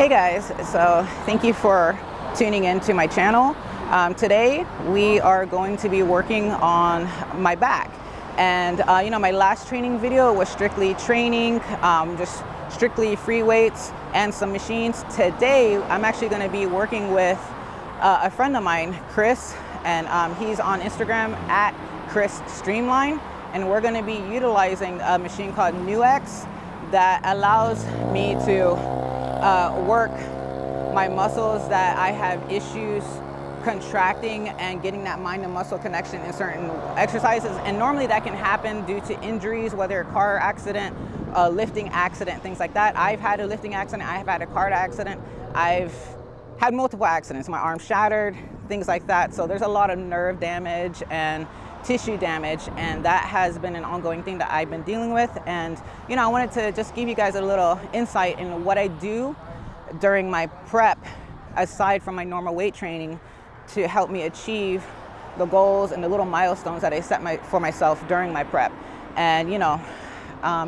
Hey guys, so thank you for tuning in to my channel. Today we are going to be working on my back. And my last training video was strictly training, just strictly free weights and some machines. Today I'm actually going to be working with a friend of mine, Chris, and he's on Instagram at Chris Streamline, and we're going to be utilizing a machine called NeuX that allows me to work my muscles that I have issues contracting and getting that mind and muscle connection in certain exercises. And normally that can happen due to injuries, whether a car accident, a lifting accident, things like that. I've had a lifting accident, I have had a car accident, I've had multiple accidents, my arm shattered, things like that. So there's a lot of nerve damage and tissue damage, and that has been an ongoing thing that I've been dealing with. And I wanted to just give you guys a little insight into what I do during my prep, aside from my normal weight training, to help me achieve the goals and the little milestones that I set for myself during my prep. And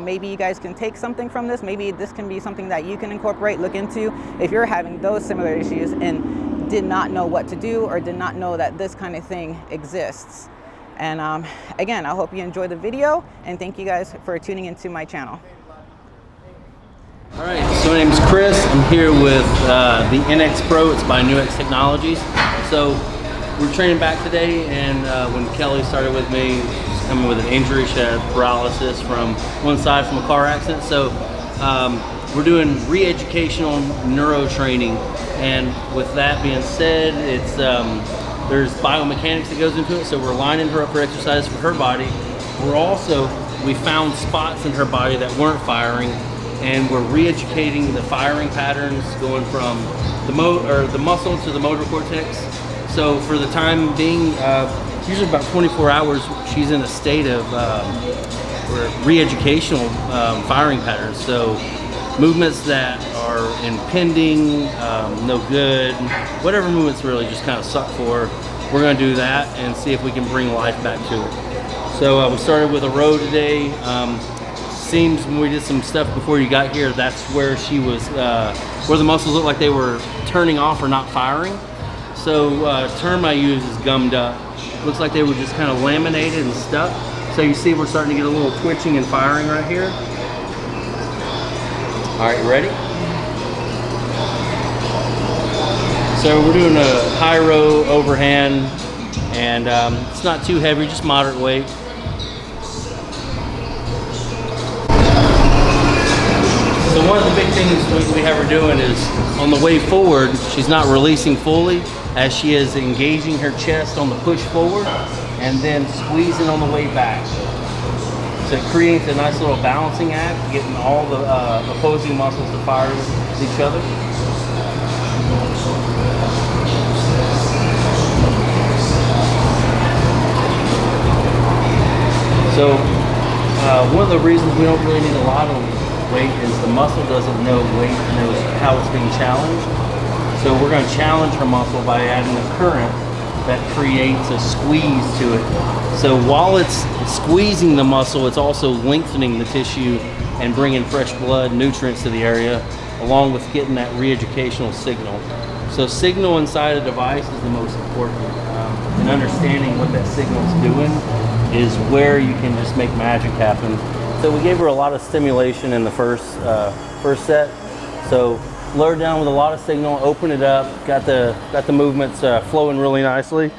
maybe you guys can take something from this. Maybe this can be something that you can incorporate, look into if you're having those similar issues and did not know what to do or did not know that this kind of thing exists. And again, I hope you enjoy the video, and thank you guys for tuning into my channel. All right, so my name is Chris. I'm here with the NeuX Pro. It's by NeuX Technologies. So we're training back today, and when Kelly started with me, she's coming with an injury. She had paralysis from one side from a car accident. So we're doing re-educational neuro training, and with that being said, it's there's biomechanics that goes into it. So we're lining her up for exercise for her body. We found spots in her body that weren't firing, and we're re-educating the firing patterns, going from the muscle to the motor cortex. So for the time being, usually about 24 hours, she's in a state of re-educational firing patterns. So movements that are impending, no good, whatever movements really just kind of suck for her, we're going to do that and see if we can bring life back to it. So we started with a row today. Seems when we did some stuff before you got here, that's where she was, where the muscles looked like they were turning off or not firing. So term I use is gummed up. Looks like they were just kind of laminated and stuck. So you see we're starting to get a little twitching and firing right here. All right, you ready? So we're doing a high row overhand, and it's not too heavy, just moderate weight. So one of the big things we have her doing is on the way forward, she's not releasing fully as she is engaging her chest on the push forward and then squeezing on the way back. So it creates a nice little balancing act, getting all the opposing muscles to fire with each other. So one of the reasons we don't really need a lot of weight is the muscle doesn't know weight, knows how it's being challenged. So we're going to challenge her muscle by adding a current that creates a squeeze to it. So while it's squeezing the muscle, it's also lengthening the tissue and bringing fresh blood, nutrients to the area, along with getting that re-educational signal. So signal inside a device is the most important. And understanding what that signal is doing is where you can just make magic happen. So we gave her a lot of stimulation in the first set. So lower down with a lot of signal, open it up, got the movements flowing really nicely.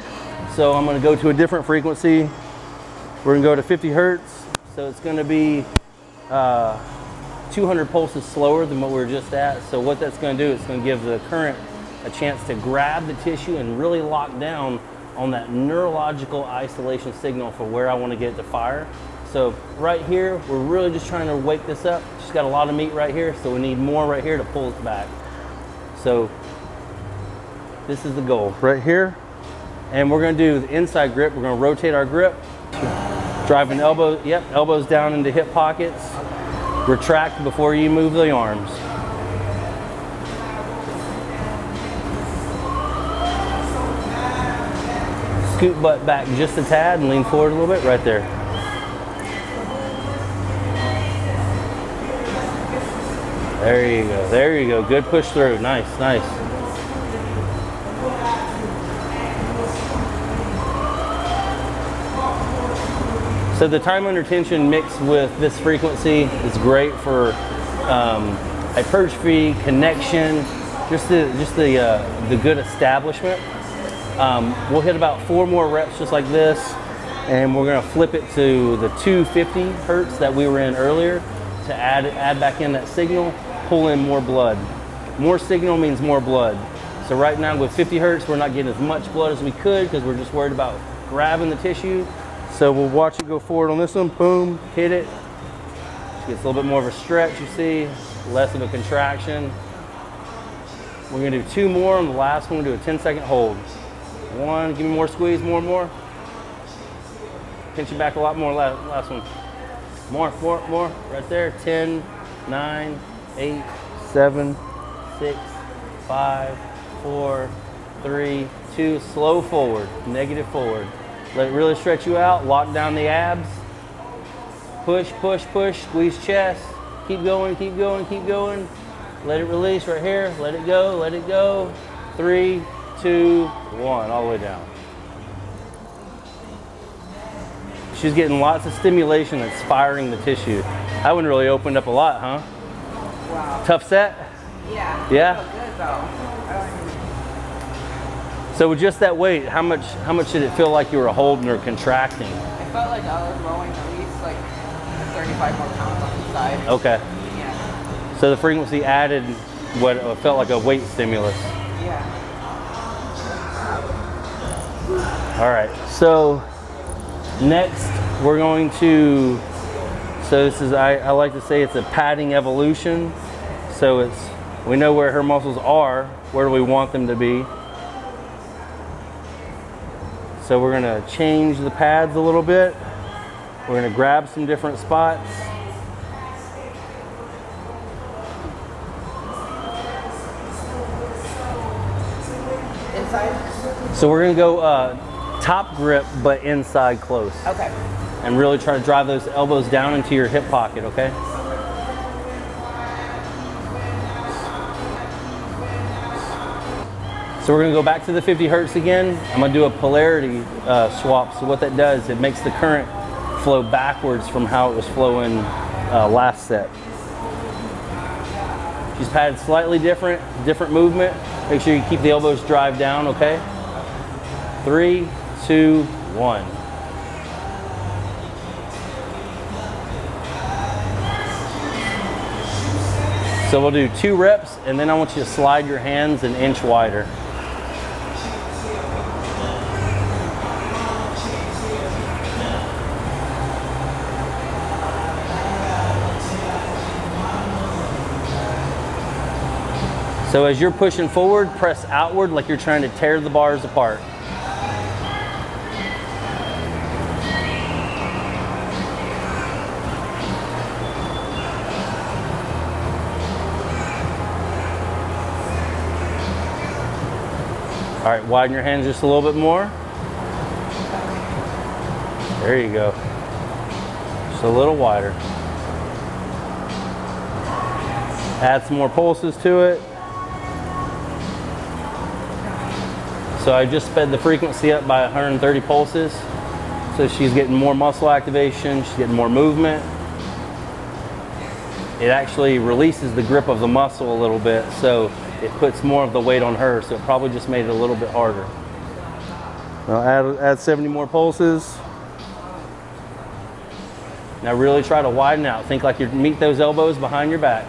So I'm going to go to a different frequency. We're going to go to 50 hertz. So it's going to be 200 pulses slower than what we were just at. So what that's going to do, it's going to give the current a chance to grab the tissue and really lock down on that neurological isolation signal for where I want to get it to fire. So right here, we're really just trying to wake this up. She's got a lot of meat right here, so we need more right here to pull it back. So this is the goal right here. And we're going to do the inside grip. We're going to rotate our grip, driving elbows down into hip pockets. Retract before you move the arms. Scoot butt back just a tad and lean forward a little bit right there. There you go. There you go. Good push through. Nice, nice. So the time under tension mixed with this frequency is great for hypertrophy, connection, just the good establishment. We'll hit about 4 more reps just like this, and we're gonna flip it to the 250 hertz that we were in earlier to add back in that signal, pull in more blood. More signal means more blood. So right now with 50 hertz, we're not getting as much blood as we could because we're just worried about grabbing the tissue. So we'll watch it go forward on this one, boom, hit it. Gets a little bit more of a stretch, you see, less of a contraction. We're gonna do 2 more. On the last one, we'll do a 10-second hold. 1, give me more squeeze, more. Pinch it back a lot more, last one. More, right there. 10, 9, 8, 7, 6, 5, 4, 3, 2, slow forward, negative forward. Let it really stretch you out, lock down the abs. Push, squeeze chest. Keep going. Let it release right here, let it go. 3, 2, 1, all the way down. She's getting lots of stimulation that's firing the tissue. That one really opened up a lot, huh? Wow. Tough set? Yeah. Yeah? Felt good though. So with just that weight, how much did it feel like you were holding or contracting? I felt like I was rowing at least like 35 more pounds on the side. Okay. Yeah. So the frequency added what felt like a weight stimulus. Yeah. All right, so next we're going to, so this is, I like to say it's a padding evolution. So we know where her muscles are, where do we want them to be. So we're gonna change the pads a little bit. We're gonna grab some different spots. Inside? So we're gonna go top grip, but inside close. Okay. And really try to drive those elbows down into your hip pocket, okay? So we're gonna go back to the 50 hertz again. I'm gonna do a polarity swap. So what that does, it makes the current flow backwards from how it was flowing last set. She's padded slightly different movement. Make sure you keep the elbows drive down, okay? 3, 2, 1. So we'll do 2 reps, and then I want you to slide your hands an inch wider. So as you're pushing forward, press outward like you're trying to tear the bars apart. All right, widen your hands just a little bit more. There you go. Just a little wider. Add some more pulses to it. So I just sped the frequency up by 130 pulses. So she's getting more muscle activation, she's getting more movement. It actually releases the grip of the muscle a little bit, so it puts more of the weight on her, so it probably just made it a little bit harder. Now add 70 more pulses. Now really try to widen out. Think like you meet those elbows behind your back.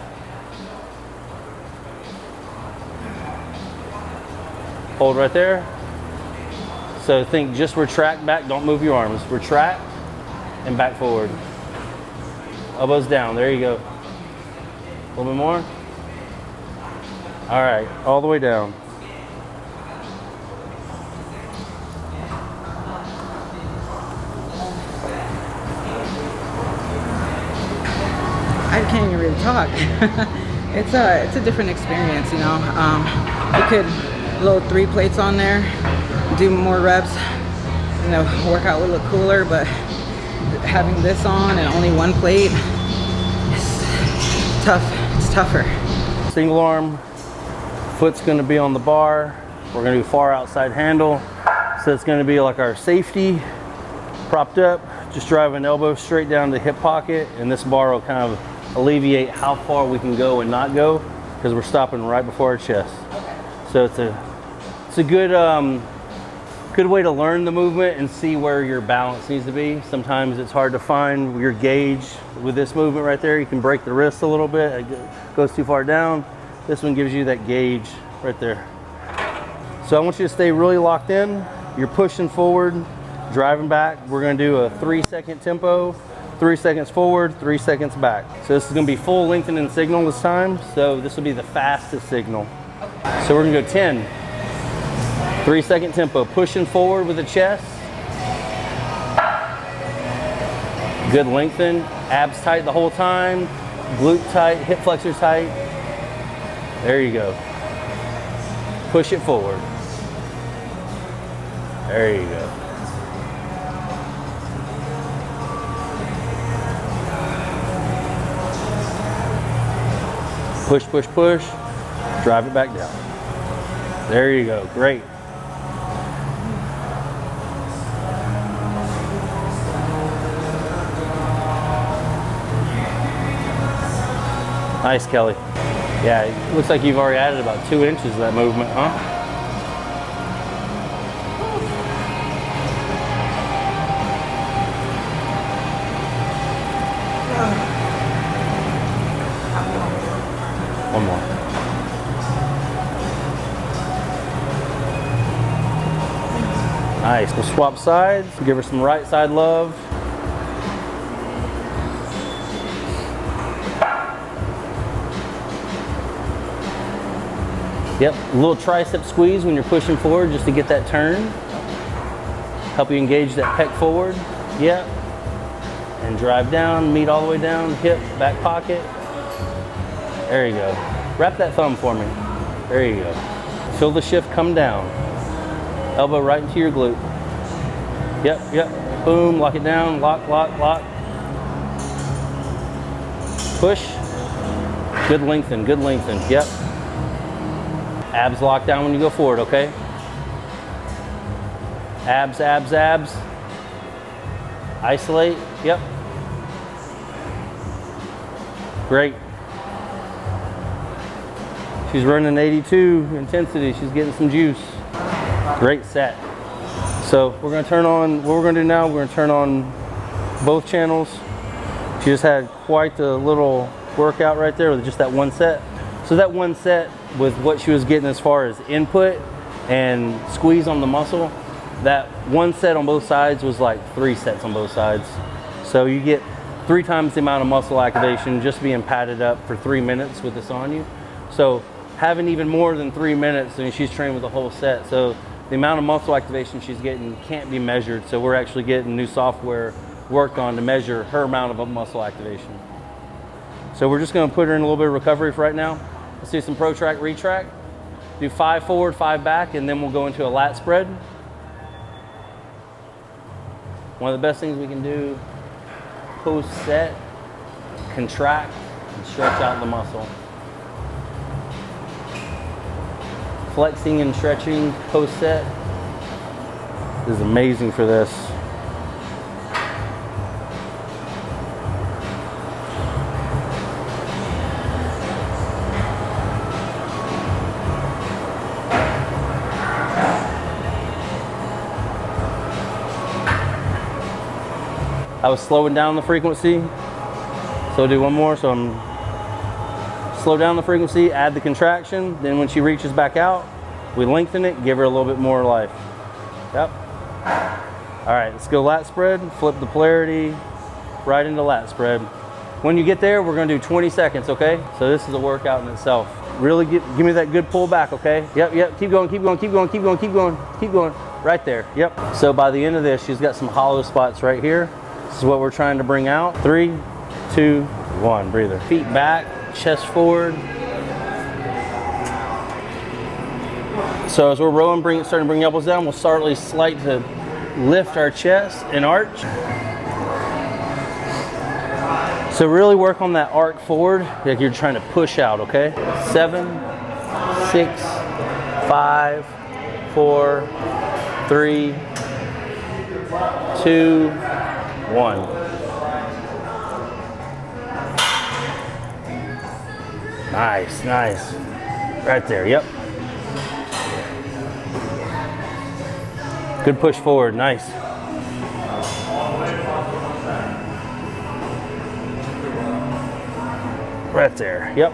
Hold right there. So think just retract back, don't move your arms. Retract and back forward. Elbows down, there you go. A little bit more. All right, all the way down. I can't even really talk. It's a different experience, you know. You could load 3 plates on there, do more reps, you know, workout would look cooler, but having this on and only 1 plate, it's tough. It's It's tougher. Single arm, foot's gonna be on the bar. We're gonna do far outside handle. So it's gonna be like our safety, propped up, just driving elbow straight down the hip pocket, and this bar will kind of alleviate how far we can go and not go, because we're stopping right before our chest. So it's a good good way to learn the movement and see where your balance needs to be. Sometimes it's hard to find your gauge with this movement right there. You can break the wrist a little bit, it goes too far down. This one gives you that gauge right there. So I want you to stay really locked in. You're pushing forward, driving back. We're gonna do a 3-second tempo, 3 seconds forward, 3 seconds back. So this is gonna be full lengthening signal this time. So this will be the fastest signal. So we're gonna go 10. 3-second tempo, pushing forward with the chest. Good lengthen, abs tight the whole time, glute tight, hip flexor tight. There you go. Push it forward. There you go. Push, push, push. Drive it back down. There you go. Great. Nice, Kelly. Yeah, it looks like you've already added about 2 inches of that movement, huh? One more. Nice. We'll swap sides. Give her some right side love. Yep, a little tricep squeeze when you're pushing forward just to get that turn. Help you engage that pec forward. Yep. And drive down, meet all the way down, hip, back pocket. There you go. Wrap that thumb for me. There you go. Feel the shift come down. Elbow right into your glute. Yep, yep. Boom, lock it down, lock, lock, lock. Push. Good lengthen, good lengthen. Yep. Abs lock down when you go forward, okay? Abs, abs, abs. Isolate, yep. Great. She's running 82 intensity. She's getting some juice. Great set. So we're gonna turn on, what we're gonna do now, we're gonna turn on both channels. She just had quite the little workout right there with just that one set. So that one set with what she was getting as far as input and squeeze on the muscle, that one set on both sides was like 3 sets on both sides. So you get 3 times the amount of muscle activation just being padded up for 3 minutes with this on you. So having even more than 3 minutes, and she's trained with the whole set. So the amount of muscle activation she's getting can't be measured. So we're actually getting new software worked on to measure her amount of muscle activation. So we're just gonna put her in a little bit of recovery for right now. Let's do some protract, retract. Do 5 forward, 5 back, and then we'll go into a lat spread. One of the best things we can do post set, contract and stretch out the muscle. Flexing and stretching post set is amazing for this. I was slowing down the frequency, so do one more. So I'm slow down the frequency, add the contraction, then when she reaches back out, we lengthen it, give her a little bit more life. Yep. All right, let's go lat spread, flip the polarity, right into lat spread. When you get there, we're gonna do 20 seconds, okay? So this is a workout in itself. Really give me that good pull back, okay? Yep, yep, keep going, keep going, keep going, keep going, keep going, keep going, right there, yep. So by the end of this, she's got some hollow spots right here. This is what we're trying to bring out. 3, 2, 1, breather. Feet back, chest forward. So as we're rowing, starting to bring the elbows down, we'll start slight to lift our chest and arch. So really work on that arc forward, like you're trying to push out, okay? 7, 6, 5, 4, 3, 2, 1. Nice, nice. Right there, yep. Good push forward, nice. Right there, yep.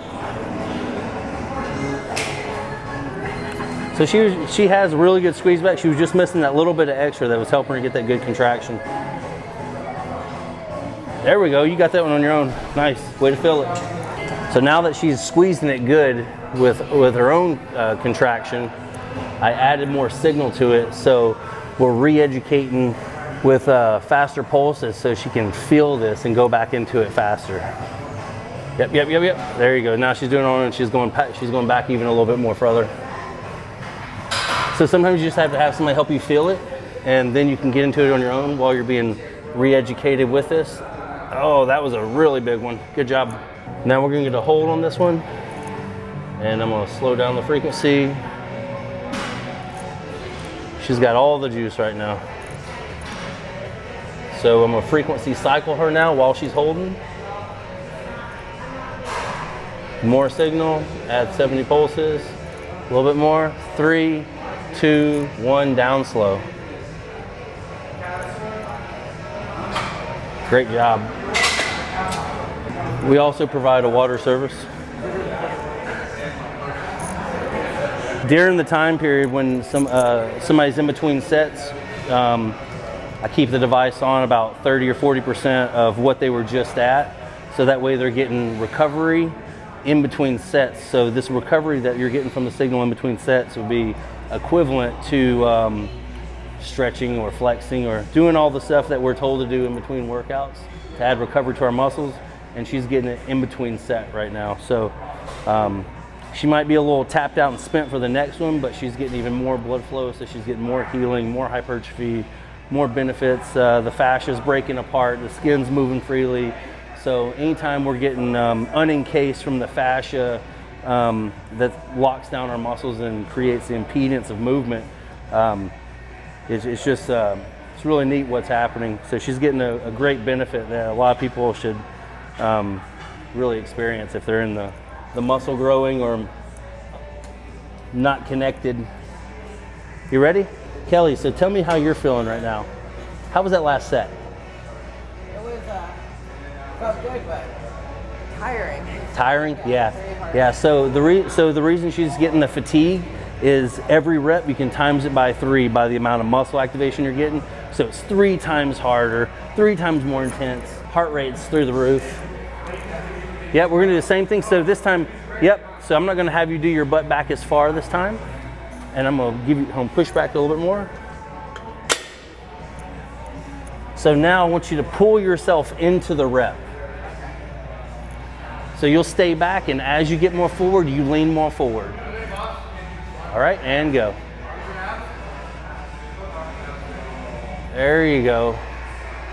So she has a really good squeeze back. She was just missing that little bit of extra that was helping her get that good contraction. There we go, you got that one on your own. Nice, way to feel it. So now that she's squeezing it good with her own contraction, I added more signal to it, so we're re-educating with faster pulses so she can feel this and go back into it faster. Yep. There you go. Now she's doing it on and she's going back even a little bit more further. So sometimes you just have to have somebody help you feel it, and then you can get into it on your own while you're being re-educated with this. Oh, that was a really big one. Good job. Now we're gonna get a hold on this one, and I'm gonna slow down the frequency. She's got all the juice right now. So I'm gonna frequency cycle her now while she's holding. More signal, add 70 pulses, a little bit more. 3, 2, 1, down slow. Great job. We also provide a water service. During the time period when somebody's in between sets, I keep the device on about 30 or 40% of what they were just at, so that way they're getting recovery in between sets. So this recovery that you're getting from the signal in between sets would be equivalent to stretching or flexing or doing all the stuff that we're told to do in between workouts to add recovery to our muscles, and she's getting it in between set right now. So she might be a little tapped out and spent for the next one, but she's getting even more blood flow, so she's getting more healing, more hypertrophy, more benefits. The fascia's breaking apart, the skin's moving freely. So anytime we're getting unencased from the fascia that locks down our muscles and creates the impedance of movement, it's really neat what's happening. So she's getting a great benefit that a lot of people should really experience if they're in the muscle growing or not connected. You ready? Kelly, so tell me how you're feeling right now. How was that last set? It was felt good, but tiring. Tiring? Yeah. So the reason she's getting the fatigue is every rep you can times it by 3 by the amount of muscle activation you're getting. So it's 3 times harder, 3 times more intense. Heart rate's through the roof. Yep, we're gonna do the same thing. So this time, so I'm not gonna have you do your butt back as far this time, and I'm gonna push back a little bit more. So now I want you to pull yourself into the rep. So you'll stay back, and as you get more forward, you lean more forward. All right, and go. There you go.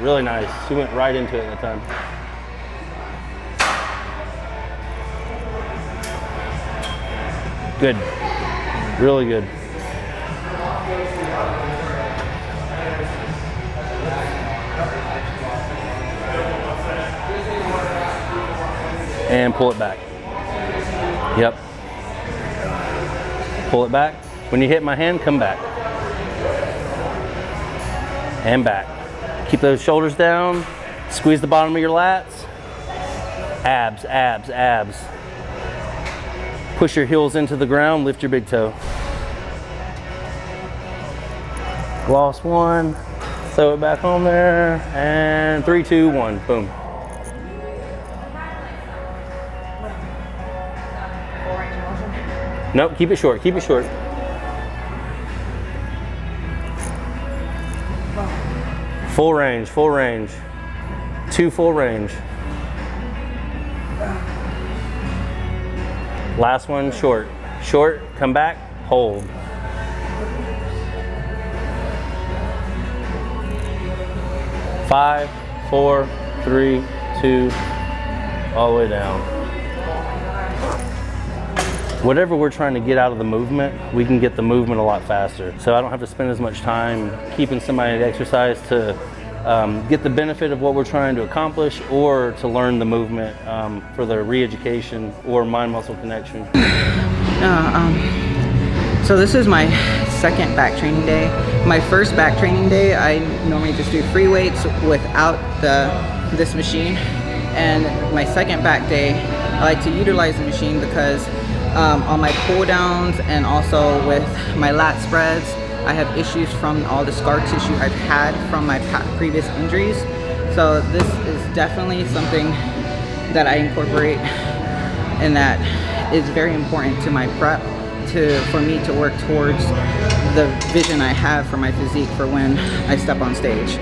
Really nice. She went right into it that time. Good. Really good. And pull it back. Yep. Pull it back. When you hit my hand, come back. And back. Keep those shoulders down. Squeeze the bottom of your lats. Abs, abs, abs. Push your heels into the ground, lift your big toe. Lost one. Throw it back on there. And 3, 2, 1. Boom. Nope, keep it short, keep it short. Full range, full range. 2 full range. Last one, short. Short, come back, hold. Five, 4, 3, 2, all the way down. Whatever we're trying to get out of the movement, we can get the movement a lot faster. So I don't have to spend as much time keeping somebody to exercise to get the benefit of what we're trying to accomplish, or to learn the movement for the re-education or mind-muscle connection. So this is my second back training day. My first back training day, I normally just do free weights without this machine. And my second back day, I like to utilize the machine because on my pull downs and also with my lat spreads, I have issues from all the scar tissue I've had from my previous injuries. So this is definitely something that I incorporate and that is very important to my prep, for me to work towards the vision I have for my physique for when I step on stage.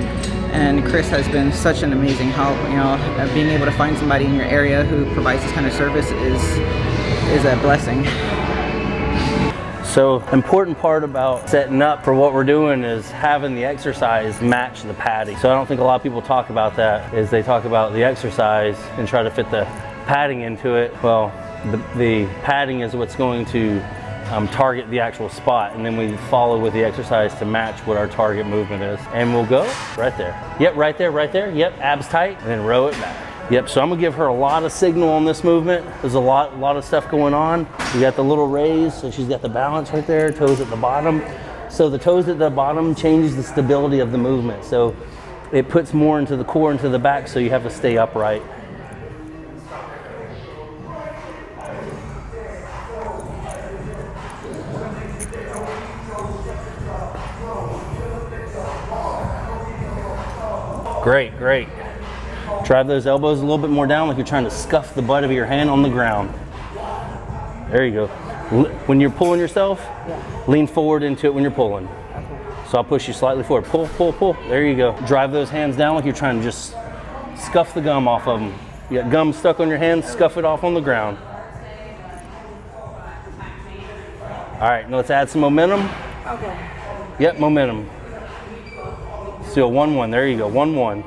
And Chris has been such an amazing help. You know, being able to find somebody in your area who provides this kind of service is a blessing. So, important part about setting up for what we're doing is having the exercise match the padding. So I don't think a lot of people talk about that, is they talk about the exercise and try to fit the padding into it. Well, the padding is what's going to target the actual spot, and then we follow with the exercise to match what our target movement is. And we'll go right there. Yep, right there, right there. Yep, abs tight, and then row it back. Yep, so I'm gonna give her a lot of signal on this movement. There's a lot of stuff going on. We got the little raise, so she's got the balance right there, toes at the bottom. So the toes at the bottom changes the stability of the movement. So it puts more into the core, into the back, so you have to stay upright. Great, great. Drive those elbows a little bit more down, like you're trying to scuff the butt of your hand on the ground. There you go. When you're pulling yourself, lean forward into it when you're pulling. So I'll push you slightly forward. Pull, pull, pull. There you go. Drive those hands down like you're trying to just scuff the gum off of them. You got gum stuck on your hands, scuff it off on the ground. All right, now let's add some momentum. Okay. Yep, momentum. Still 1-1. There you go. 1-1.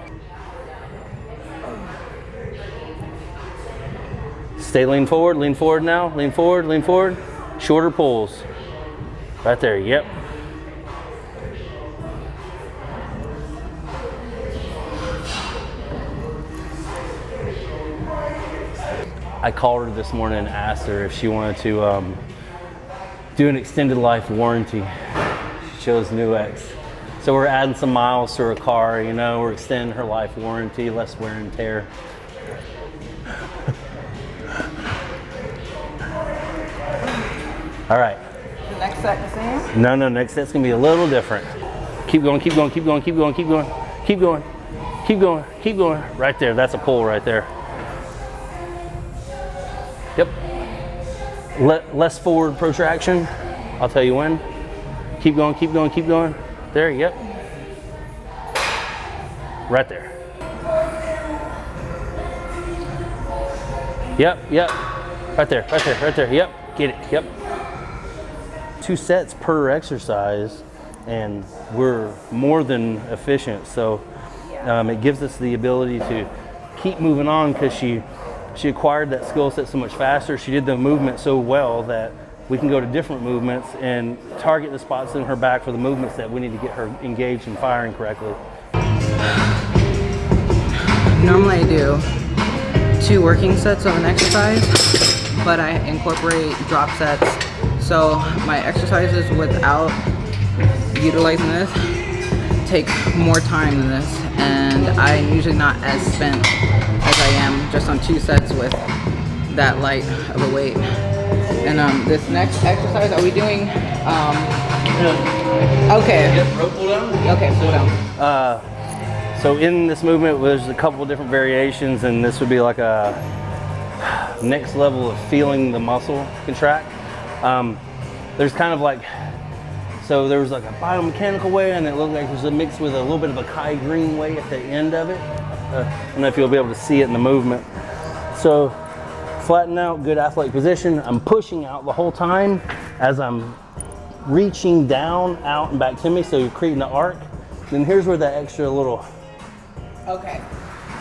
Stay lean forward now. Lean forward, lean forward. Shorter pulls. Right there, yep. I called her this morning and asked her if she wanted to do an extended life warranty. She chose NeuX. So we're adding some miles to her car, you know, we're extending her life warranty, less wear and tear. All right. The next set the same? No, next set's gonna be a little different. Keep going, keep going, keep going, keep going, keep going, keep going, keep going, keep going. Right there, that's a pull right there. Yep. Less forward protraction. I'll tell you when. Keep going, keep going, keep going. There, yep. Right there. Yep, yep. Right there, right there, right there. Yep, get it, yep. 2 sets per exercise, and we're more than efficient. So it gives us the ability to keep moving on, because she acquired that skill set so much faster. She did the movement so well that we can go to different movements and target the spots in her back for the movements that we need to get her engaged and firing correctly. Normally I do 2 working sets of an exercise, but I incorporate drop sets. So my exercises without utilizing this take more time than this, and I'm usually not as spent as I am just on 2 sets with that light of a weight. And this next exercise, are we doing? Okay. Yep, rope pull down. Okay, pull down. So in this movement, there's a couple different variations, and this would be like a next level of feeling the muscle contract. There's kind of like, so there was like a biomechanical way, and it looked like there's a mix with a little bit of a Kai green way at the end of it. I don't know if you'll be able to see it in the movement. So flatten out, good athletic position. I'm pushing out the whole time as I'm reaching down, out, and back to me, so you're creating the arc. Then here's where that extra little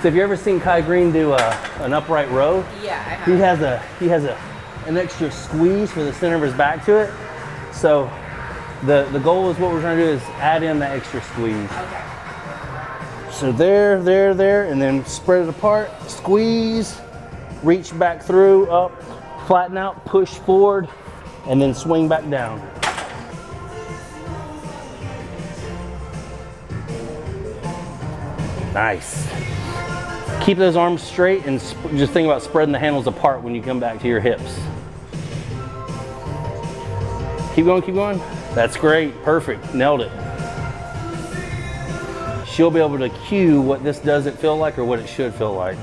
So have you ever seen Kai Green do an upright row? Yeah, I have. He has an extra squeeze for the center of his back to it. So the goal is what we're trying to do is add in that extra squeeze. Okay. So there, and then spread it apart, squeeze, reach back through, up, flatten out, push forward, and then swing back down. Nice. Keep those arms straight and just think about spreading the handles apart when you come back to your hips. Keep going, keep going. That's great, perfect, nailed it. She'll be able to cue what this doesn't feel like or what it should feel like.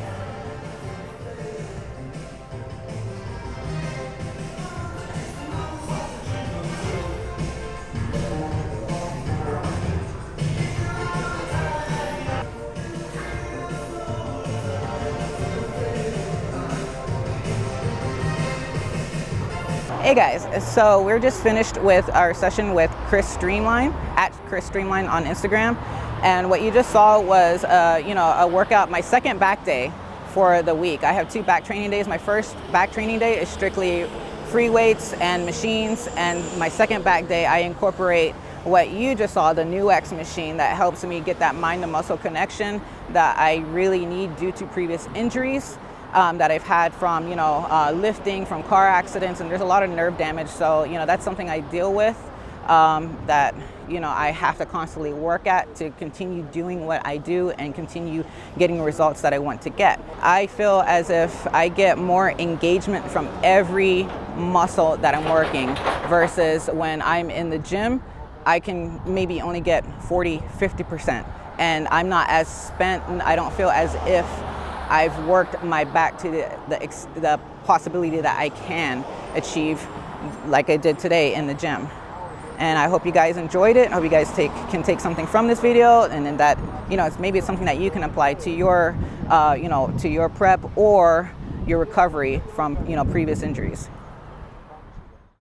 Hey guys, so we're just finished with our session with Chris Streamline, at Chris Streamline on Instagram. And what you just saw was a workout, my second back day for the week. I have 2 back training days. My first back training day is strictly free weights and machines. And my second back day, I incorporate what you just saw, the NeuX machine that helps me get that mind to muscle connection that I really need due to previous injuries. That I've had from, lifting, from car accidents, and there's a lot of nerve damage. So, that's something I deal with that, I have to constantly work at to continue doing what I do and continue getting results that I want to get. I feel as if I get more engagement from every muscle that I'm working versus when I'm in the gym, I can maybe only get 40, 50%. And I'm not as spent, and I don't feel as if I've worked my back to the possibility that I can achieve like I did today in the gym. And I hope you guys enjoyed it. I hope you guys can take something from this video, and then that, it's something that you can apply to your, to your prep or your recovery from, previous injuries.